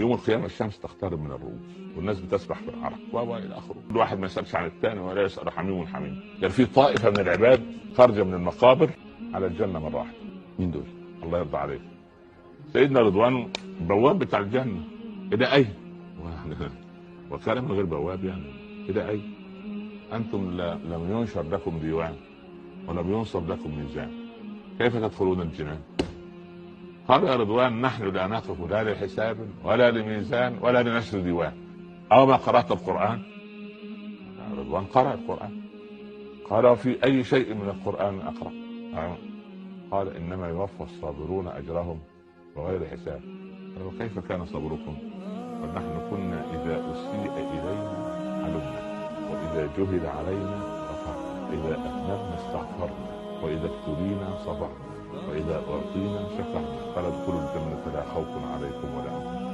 يوم القيامه الشمس تقترب من الرؤوس والناس بتسبح في العرق والى اخره، كل واحد ما يسالش عن الثاني ولا يسال حميم حميم. كان في طائفه من العباد خارجه من المقابر على الجنه مره واحده. مين دول؟ الله يرضى عليك، سيدنا رضوان بواب بتاع الجنه. الى اين؟ وكان من غير بواب يعني. الى اين؟ انتم لم ينشر لكم ديوان ولم ينصب لكم ميزان، كيف تدخلون الجنان؟ قال يا رضوان نحن لا نقف لا لحساب ولا لميزان ولا لنشر ديوان. أو ما قرأت القرآن؟ رضوان قرأ القرآن. قال وفي أي شيء من القرآن أقرأ؟ قال إنما يوفى الصابرون أجرهم بغير حساب. قال وكيف كان صبركم؟ ونحن كنا إذا أسيء إلينا علمنا، وإذا جهل علينا غفرنا، إذا أذنبنا استغفرنا، وإذا ابتلينا صبرنا، وإذا أعطينا شكرنا. قال ادخلوا الجنة لا خوف عليكم ولا أنتم